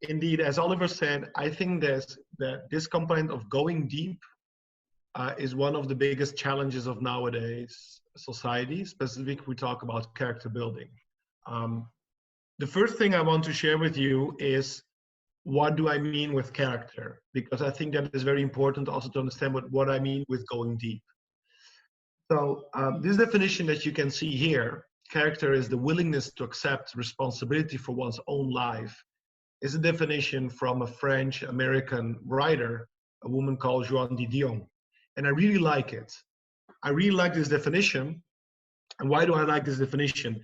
Indeed, as Oliver said, I think that this component of going deep is one of the biggest challenges of nowadays society. Specifically, we talk about character building. Um, the first thing I want to share with you is what do I mean with character? Because I think that is very important also to understand what I mean with going deep. So this definition that you can see here, character is the willingness to accept responsibility for one's own life, is a definition from a French-American writer, a woman called Joan Didion. And I really like it. I really like this definition. And why do I like this definition?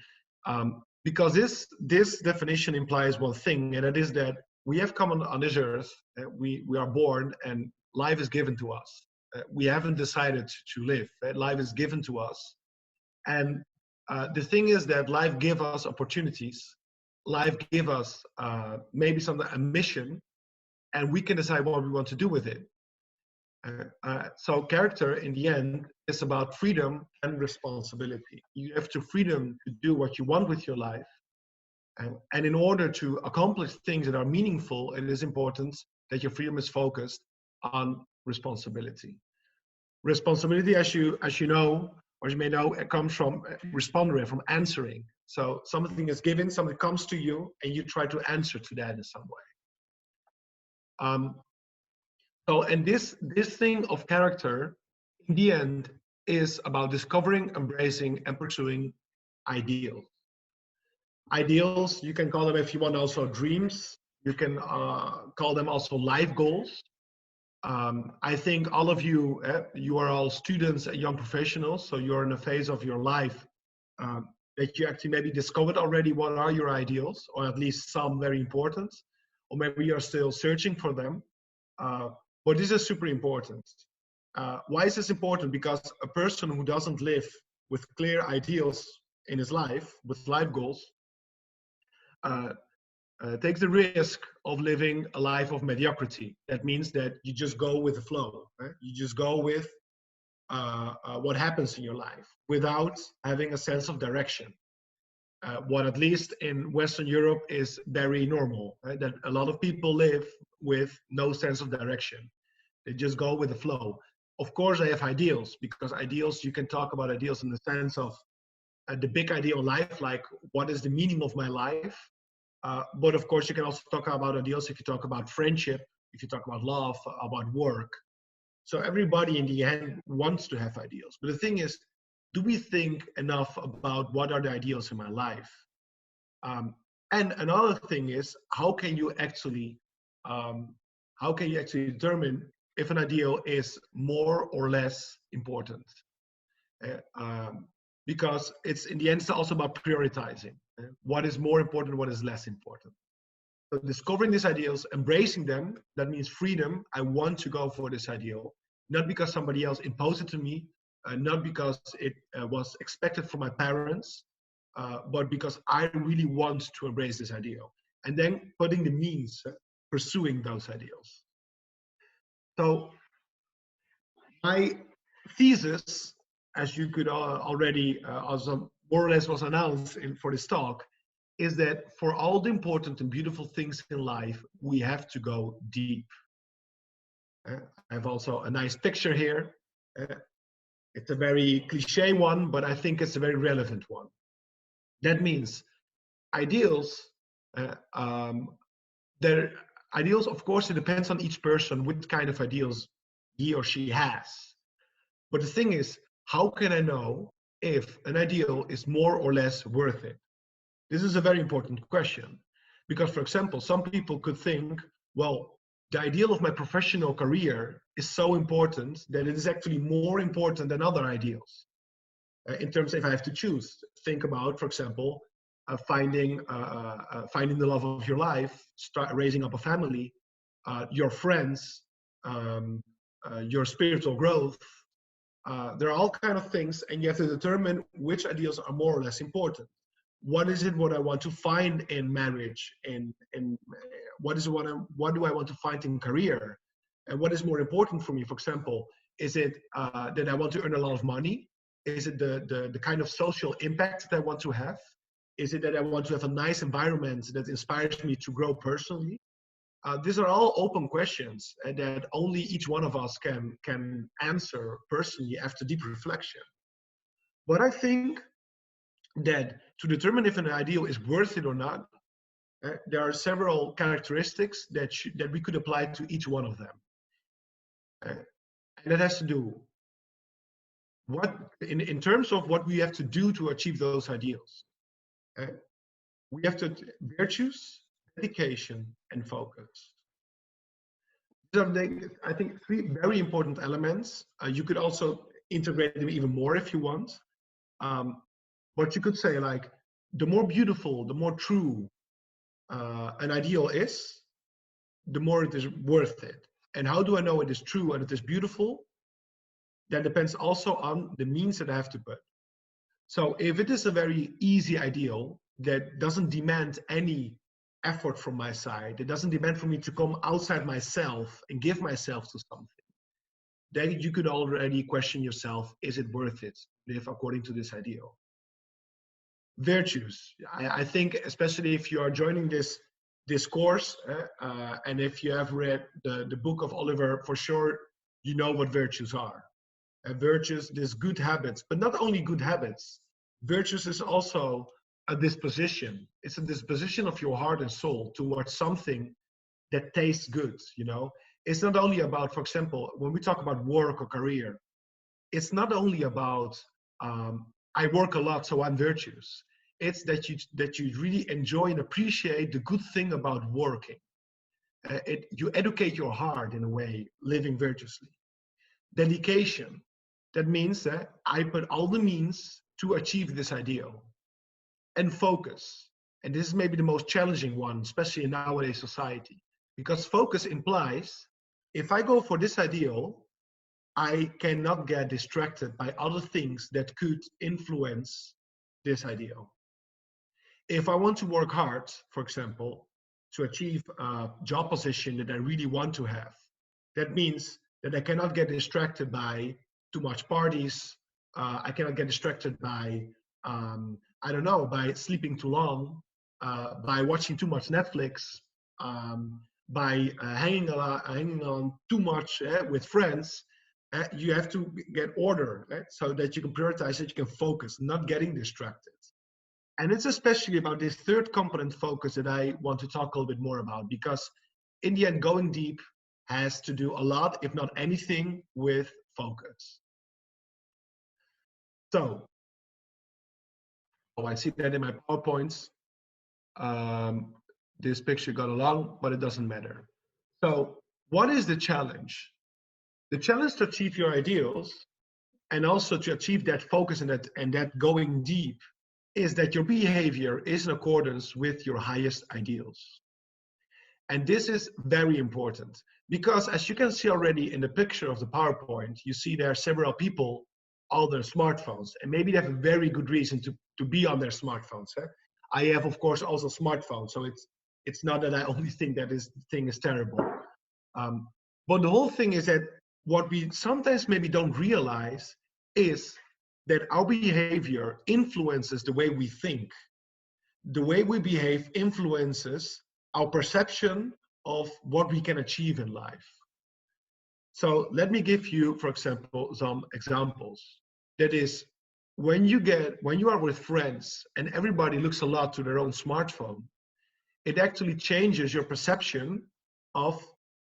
Because this definition implies one thing, and it is that we have come on this earth, we are born, and life is given to us. We haven't decided to live. Life is given to us. And the thing is that life gives us opportunities. Life gives us maybe a mission, and we can decide what we want to do with it. So character, in the end, is about freedom and responsibility. You have the freedom to do what you want with your life. And in order to accomplish things that are meaningful, it is important that your freedom is focused on responsibility. Responsibility, as you know, or you may know, it comes from respondere, from answering. So something is given, something comes to you, and you try to answer to that in some way. And this thing of character, in the end, is about discovering, embracing, and pursuing ideals. Ideals, you can call them, if you want, also dreams. You can call them also life goals. I think all of you, you are all students and young professionals, so you're in a phase of your life that you actually maybe discovered already what are your ideals, or at least some very important, or maybe you're still searching for them. But this is super important. Why is this important? Because a person who doesn't live with clear ideals in his life, with life goals, takes the risk of living a life of mediocrity. That means that you just go with the flow. Right? You just go with what happens in your life without having a sense of direction. What at least in Western Europe is very normal, right? That a lot of people live with no sense of direction. They just go with the flow. Of course, they have ideals, because ideals, you can talk about ideals in the sense of the big ideal life, like what is the meaning of my life? But of course, you can also talk about ideals if you talk about friendship, if you talk about love, about work. So everybody in the end wants to have ideals. But the thing is, do we think enough about what are the ideals in my life? And another thing is, how can you actually determine if an ideal is more or less important? Because it's, in the end, it's also about prioritizing. What is more important, what is less important. So discovering these ideals, embracing them, that means freedom. I want to go for this ideal, not because somebody else imposed it to me, not because it was expected from my parents, but because I really want to embrace this ideal. And then putting the means, pursuing those ideals. So my thesis, as you could already, also more or less was announced for this talk, is that for all the important and beautiful things in life, we have to go deep. I have also a nice picture here. It's a very cliche one, but I think it's a very relevant one. That means ideals, ideals, of course, it depends on each person which kind of ideals he or she has. But the thing is, how can I know if an ideal is more or less worth it? This is a very important question. Because, for example, some people could think, well, the ideal of my professional career is so important that it is actually more important than other ideals. In terms of, if I have to choose, think about, for example, finding the love of your life, start raising up a family, your friends, your spiritual growth. There are all kinds of things, and you have to determine which ideals are more or less important. What is it what I want to find in marriage, and what do I want to find in career, and what is more important for me? For example, is it that I want to earn a lot of money? Is it the kind of social impact that I want to have? Is it that I want to have a nice environment that inspires me to grow personally? These are all open questions that only each one of us can answer personally after deep reflection. But I think that to determine if an ideal is worth it or not, there are several characteristics that we could apply to each one of them. And that has to do what in terms of what we have to do to achieve those ideals. We have to virtues, dedication, and focus. These are I think three very important elements. You could also integrate them even more if you want. But you could say, like, the more beautiful, the more true an ideal is, the more it is worth it. And how do I know it is true and it is beautiful? That depends also on the means that I have to put. So if it is a very easy ideal that doesn't demand any effort from my side, it doesn't demand for me to come outside myself and give myself to something, then you could already question yourself, is it worth it to live according to this ideal? Virtues. I think especially if you are joining this course, and if you have read the book of Oliver, for sure you know what virtues are. Virtues, these good habits, but not only good habits. Virtues is also a disposition. It's a disposition of your heart and soul towards something that tastes good, you know? It's not only about, for example, when we talk about work or career, it's not only about, I work a lot, so I'm virtuous. It's that you really enjoy and appreciate the good thing about working. You educate your heart in a way, living virtuously. Dedication. That means that I put all the means to achieve this ideal. And focus. And this is maybe the most challenging one, especially in nowadays society. Because focus implies, if I go for this ideal, I cannot get distracted by other things that could influence this ideal. If I want to work hard, for example, to achieve a job position that I really want to have, that means that I cannot get distracted by too much parties. I cannot get distracted by, I don't know, by sleeping too long, by watching too much Netflix, by hanging on too much with friends. You have to get order, right? So that you can prioritize, that you can focus, not getting distracted. And it's especially about this third component, focus, that I want to talk a little bit more about, because in the end, going deep has to do a lot, if not anything, with focus. So, I see that in my PowerPoints. This picture got along, but it doesn't matter. So, what is the challenge? The challenge to achieve your ideals, and also to achieve that focus and that going deep, is that your behavior is in accordance with your highest ideals. And this is very important, because as you can see already in the picture of the PowerPoint, you see there are several people on their smartphones, and maybe they have a very good reason to be on their smartphones. I have, of course, also smartphones, so it's not that I only think that this thing is terrible. But the whole thing is that what we sometimes maybe don't realize is that our behavior influences the way we think. The way we behave influences our perception of what we can achieve in life. So let me give you, for example, some examples. That is, when you are with friends and everybody looks a lot to their own smartphone, it actually changes your perception of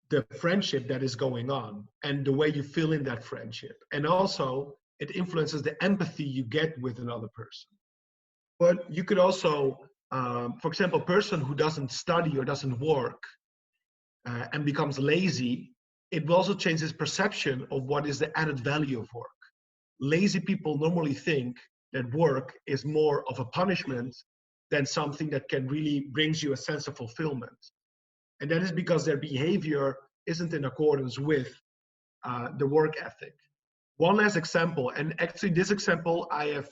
the friendship that is going on and the way you feel in that friendship. And also, it influences the empathy you get with another person. But you could also, for example, a person who doesn't study or doesn't work and becomes lazy, it will also change his perception of what is the added value of work. Lazy people normally think that work is more of a punishment than something that can really brings you a sense of fulfillment. And that is because their behavior isn't in accordance with the work ethic. One last example, and actually this example I've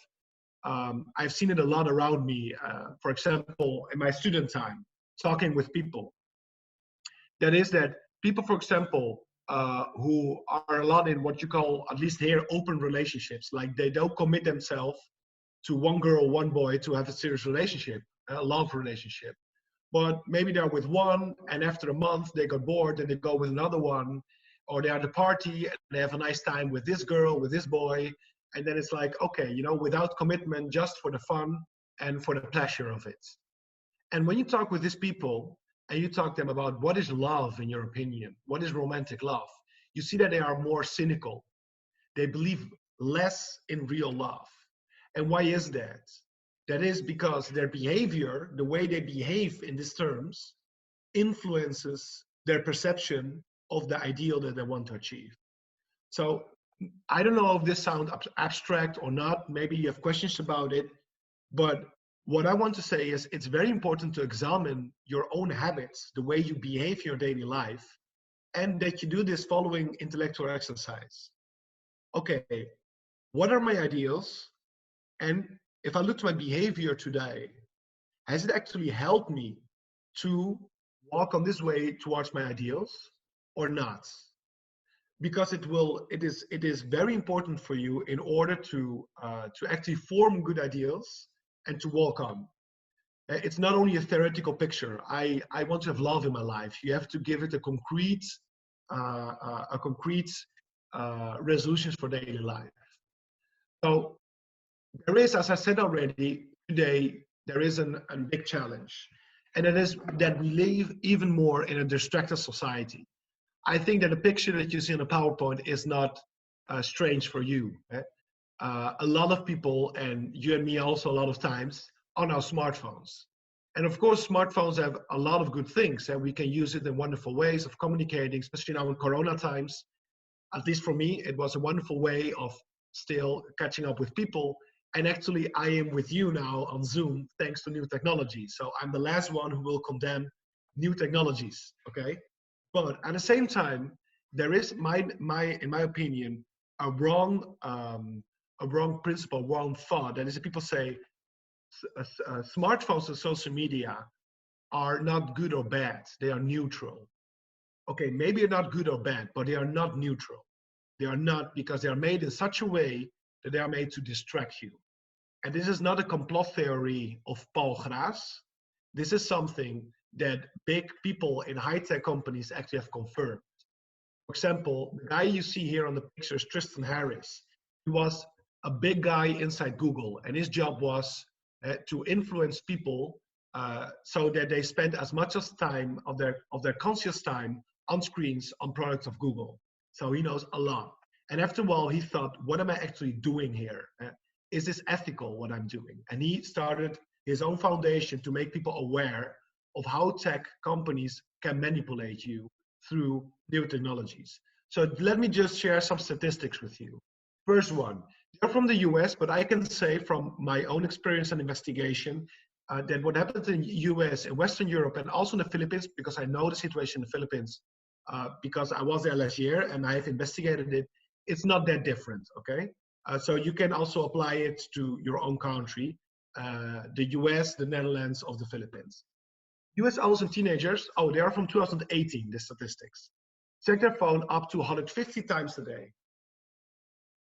seen it a lot around me. For example, in my student time, talking with people. That is that people, for example, who are a lot in what you call, at least here, open relationships. Like they don't commit themselves to one girl, one boy to have a serious relationship, a love relationship. but maybe they're with one, and after a month they got bored and they go with another one, or they're at a party and they have a nice time with this girl, with this boy, and then it's like, okay, you know, without commitment, just for the fun and for the pleasure of it. And when you talk with these people and you talk to them about what is love in your opinion, what is romantic love, you see that they are more cynical. They believe less in real love. And why is that? That is because their behavior, the way they behave in these terms, influences their perception of the ideal that they want to achieve. So I don't know if this sounds abstract or not. Maybe you have questions about it. But what I want to say is it's very important to examine your own habits, the way you behave in your daily life, and that you do this following intellectual exercise. Okay, what are my ideals? And if I look to my behavior today, has it actually helped me to walk on this way towards my ideals or not? Because it is very important for you in order to actually form good ideals and to walk on. It's not only a theoretical picture. I want to have love in my life. You have to give it a concrete resolutions for daily life. So there is, as I said already, today there is a big challenge, and it is that we live even more in a distracted society. I think that the picture that you see on the PowerPoint is not strange for you. A lot of people, and you and me also a lot of times, on our smartphones. And of course, smartphones have a lot of good things, and we can use it in wonderful ways of communicating, especially now in Corona times. At least for me, it was a wonderful way of still catching up with people. And actually, I am with you now on Zoom thanks to new technology. So I'm the last one who will condemn new technologies, okay? But at the same time, there is, in my opinion, a wrong principle, wrong thought. That is, people say smartphones and social media are not good or bad. They are neutral. Okay, maybe they're not good or bad, but they are not neutral. They are not, because they are made in such a way that they are made to distract you. And this is not a complot theory of Paul Graas. This is something that big people in high-tech companies actually have confirmed. For example, the guy you see here on the picture is Tristan Harris. He was a big guy inside Google, and his job was to influence people so that they spend as much as time of their conscious time on screens on products of Google. So he knows a lot. And after a while, he thought, what am I actually doing here? Is this ethical, what I'm doing? And he started his own foundation to make people aware of how tech companies can manipulate you through new technologies. So let me just share some statistics with you. First one, they're from the US, but I can say from my own experience and investigation that what happens in the US, in Western Europe, and also in the Philippines, because I know the situation in the Philippines, because I was there last year and I have investigated it, it's not that different, okay? So you can also apply it to your own country, the US, the Netherlands, or the Philippines. US adults and teenagers, oh, they are from 2018, the statistics. Check their phone up to 150 times a day.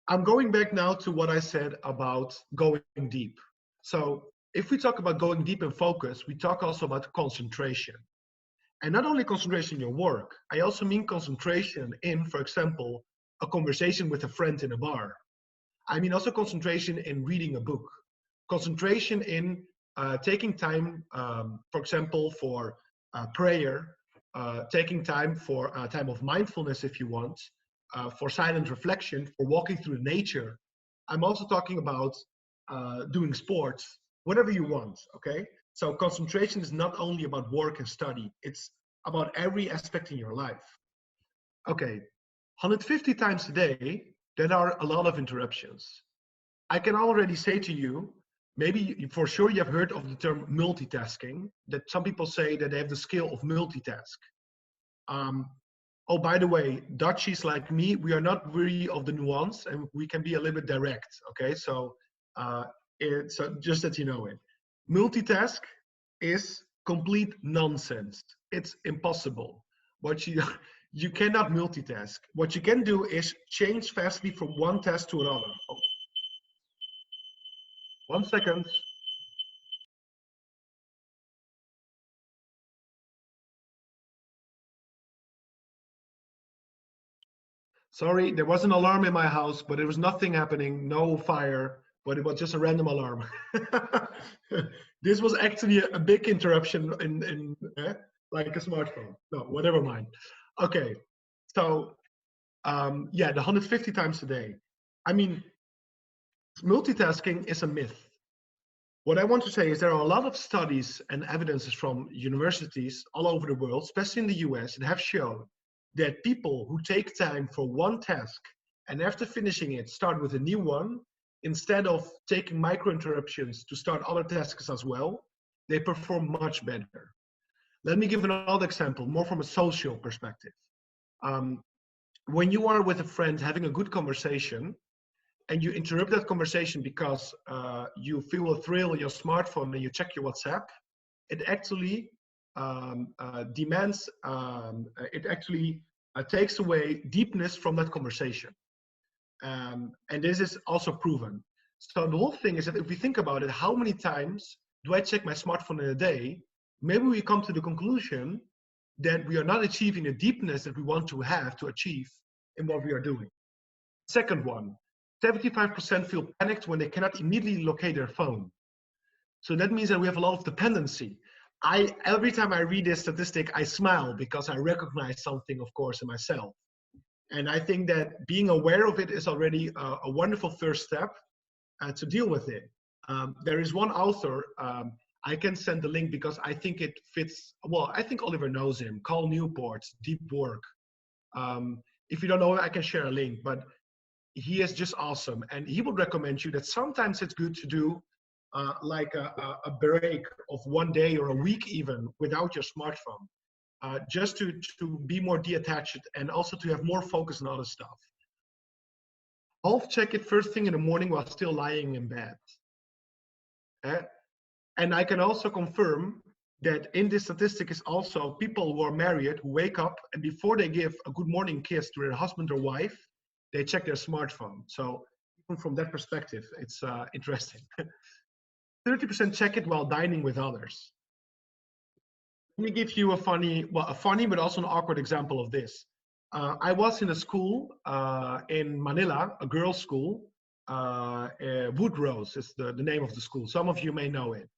I'm going back now to what I said about going deep. So if we talk about going deep and focus, we talk also about concentration. And not only concentration in your work, I also mean concentration in, for example, a conversation with a friend in a bar. I mean also concentration in reading a book, concentration in taking time, for example, for prayer, taking time for a time of mindfulness if you want, for silent reflection, for walking through nature. I'm also talking about doing sports, whatever you want, okay? So concentration is not only about work and study, it's about every aspect in your life. Okay, 150 times a day, there are a lot of interruptions. I can already say to you, maybe for sure you have heard of the term multitasking, that some people say that they have the skill of multitask. Oh, by the way, Dutchies like me, we are not really of the nuance and we can be a little bit direct, okay? So, so just that you know it. Multitask is complete nonsense. It's impossible. What you cannot multitask. What you can do is change fastly from one task to another. Oh. 1 second. Sorry, there was an alarm in my house, but there was nothing happening, no fire, but it was just a random alarm. This was actually a big interruption in like a smartphone. No, whatever mind. Okay, so yeah, the 150 times a day. I mean, multitasking is a myth. What I want to say is there are a lot of studies and evidences from universities all over the world, especially in the US, that have shown that people who take time for one task and after finishing it start with a new one, instead of taking micro interruptions to start other tasks as well, they perform much better. Let me give another example, more from a social perspective. Um, when you are with a friend having a good conversation, and you interrupt that conversation because you feel a thrill on your smartphone and you check your WhatsApp, it actually demands, it actually takes away deepness from that conversation. And this is also proven. So the whole thing is that if we think about it, how many times do I check my smartphone in a day? Maybe we come to the conclusion that we are not achieving the deepness that we want to have to achieve in what we are doing. Second one, 75% feel panicked when they cannot immediately locate their phone. So that means that we have a lot of dependency. Every time I read this statistic, I smile because I recognize something, of course, in myself. And I think that being aware of it is already a wonderful first step to deal with it. There is one author, I can send the link because I think it fits, well, I think Oliver knows him, Cal Newport, Deep Work. If you don't know it, I can share a link, but he is just awesome. And he would recommend you that sometimes it's good to do like a break of one day or a week even without your smartphone, just to be more detached and also to have more focus on other stuff. Half check it first thing in the morning while still lying in bed. And I can also confirm that in this statistic is also people who are married who wake up and before they give a good morning kiss to their husband or wife, they check their smartphone. So even from that perspective, it's interesting. 30% check it while dining with others. Let me give you a funny but also an awkward example of this. I was in a school in Manila, a girls' school. Woodrose is the name of the school. Some of you may know it.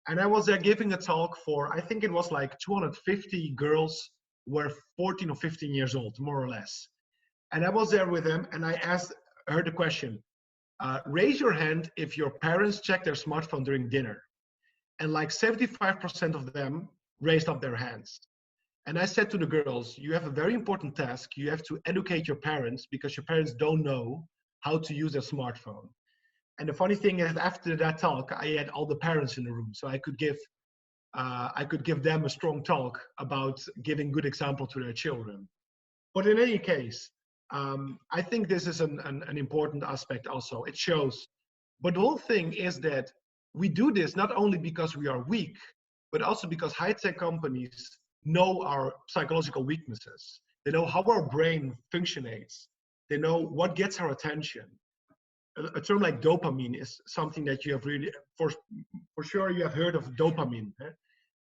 And I was there giving a talk for, I think it was like 250 girls who were 14 or 15 years old, more or less. And I was there with them and I asked her the question, raise your hand if your parents check their smartphone during dinner. And like 75% of them raised up their hands. And I said to the girls, you have a very important task. You have to educate your parents because your parents don't know how to use their smartphone. And the funny thing is, after that talk, I had all the parents in the room, so I could give them a strong talk about giving good example to their children. But in any case, I think this is an important aspect also. It shows. But the whole thing is that we do this not only because we are weak, but also because high-tech companies know our psychological weaknesses. They know how our brain functions. They know what gets our attention. A term like dopamine is something that you have really, for sure, you have heard of dopamine.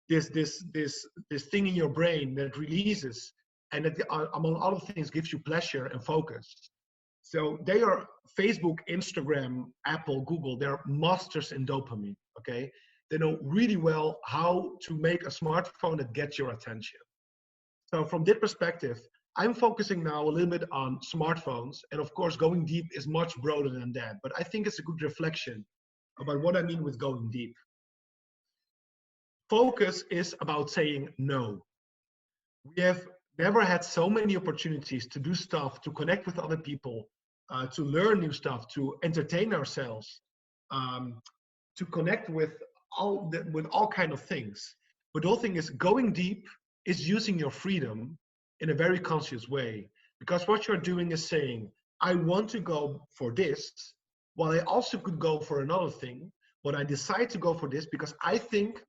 This thing in your brain that releases and that, among other things, gives you pleasure and focus. So they are Facebook, Instagram, Apple, Google. They're masters in dopamine. Okay, they know really well how to make a smartphone that gets your attention. So from that perspective, I'm focusing now a little bit on smartphones, and of course, going deep is much broader than that. But I think it's a good reflection about what I mean with going deep. Focus is about saying no. We have never had so many opportunities to do stuff, to connect with other people, to learn new stuff, to entertain ourselves, to connect with all kind of things. But the whole thing is going deep is using your freedom in a very conscious way, because what you're doing is saying, I want to go for this, while I also could go for another thing, but I decide to go for this because I think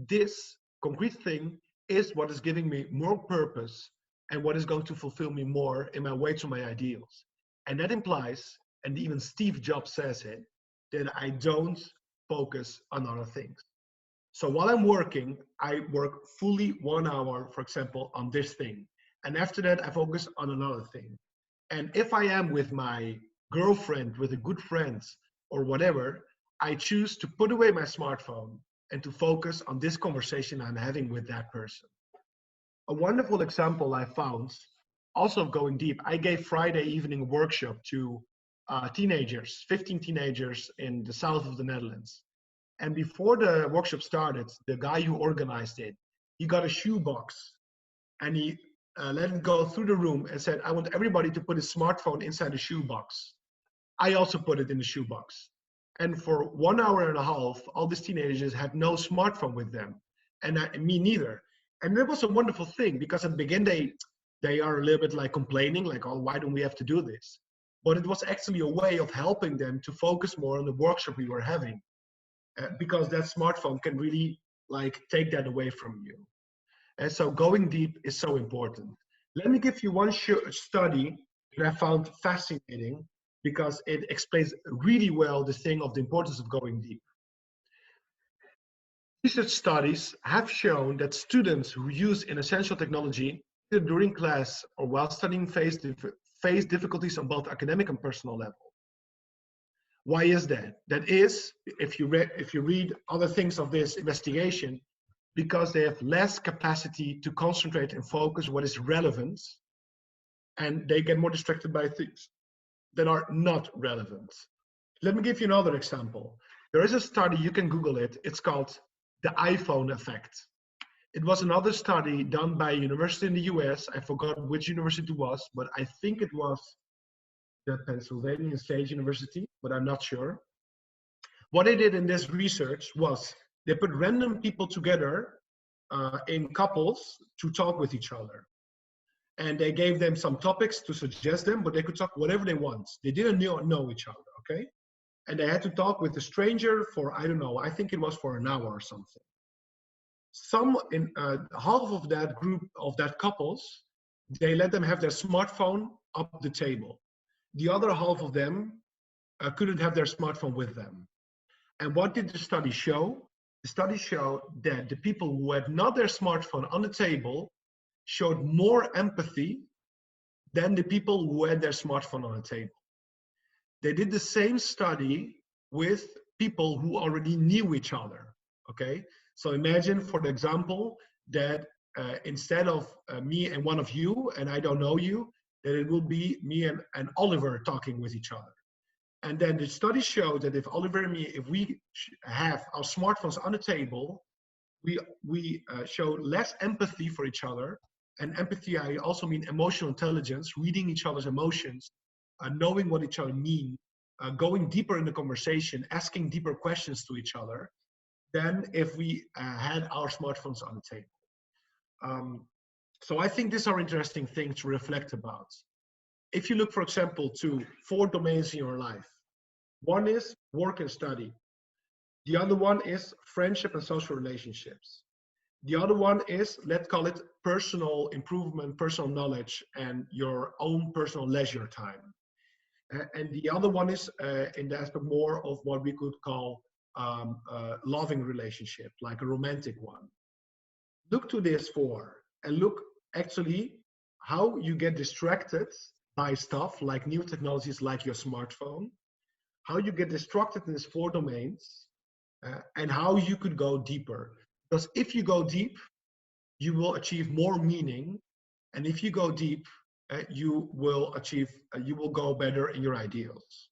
this concrete thing is what is giving me more purpose and what is going to fulfill me more in my way to my ideals. And that implies, and even Steve Jobs says it, that I don't focus on other things. So while I'm working, I work fully 1 hour, for example, on this thing. And after that, I focus on another thing. And if I am with my girlfriend, with a good friend, or whatever, I choose to put away my smartphone and to focus on this conversation I'm having with that person. A wonderful example I found, also of going deep, I gave Friday evening workshop to teenagers, 15 teenagers in the south of the Netherlands. And before the workshop started, the guy who organized it, he got a shoebox and he let it go through the room and said, I want everybody to put a smartphone inside the shoebox. I also put it in the shoebox. And for 1 hour and a half, all these teenagers had no smartphone with them, and me neither. And that was a wonderful thing, because at the beginning they are a little bit like complaining, like, oh, why don't we have to do this? But it was actually a way of helping them to focus more on the workshop we were having, because that smartphone can really like take that away from you. And so going deep is so important. Let me give you one study that I found fascinating, because it explains really well the thing of the importance of going deep. Research studies have shown that students who use inessential technology, either during class or while studying, face difficulties on both academic and personal level. Why is that? That is, if you read other things of this investigation, because they have less capacity to concentrate and focus what is relevant, and they get more distracted by things that are not relevant. Let me give you another example. There is a study, you can Google it, it's called the iPhone effect. It was another study done by a university in the US. I forgot which university it was, but I think it was the Pennsylvania State University, but I'm not sure. What they did in this research was they put random people together in couples to talk with each other. And they gave them some topics to suggest them, but they could talk whatever they want. They didn't know each other, okay? And they had to talk with a stranger for, I don't know, I think it was for an hour or something. Half of that group, of that couples, they let them have their smartphone up the table. The other half of them couldn't have their smartphone with them. And what did the study show? The study showed that the people who had not their smartphone on the table showed more empathy than the people who had their smartphone on the table. They did the same study with people who already knew each other, okay? So imagine, for example, that instead of me and one of you, and I don't know you, that it will be me and Oliver talking with each other. And then the study showed that if Oliver and me, if we have our smartphones on the table, we show less empathy for each other. And empathy, I also mean emotional intelligence, reading each other's emotions, knowing what each other mean, going deeper in the conversation, asking deeper questions to each other, than if we had our smartphones on the table. So I think these are interesting things to reflect about. If you look, for example, to 4 domains in your life, one is work and study. The other one is friendship and social relationships. The other one is, let's call it personal improvement, personal knowledge, and your own personal leisure time. And the other one is in the aspect more of what we could call loving relationship, like a romantic one. Look to this 4 and look actually how you get distracted by stuff like new technologies like your smartphone, how you get distracted in these 4 domains, and how you could go deeper. Because if you go deep, you will achieve more meaning. And if you go deep, you will go better in your ideals.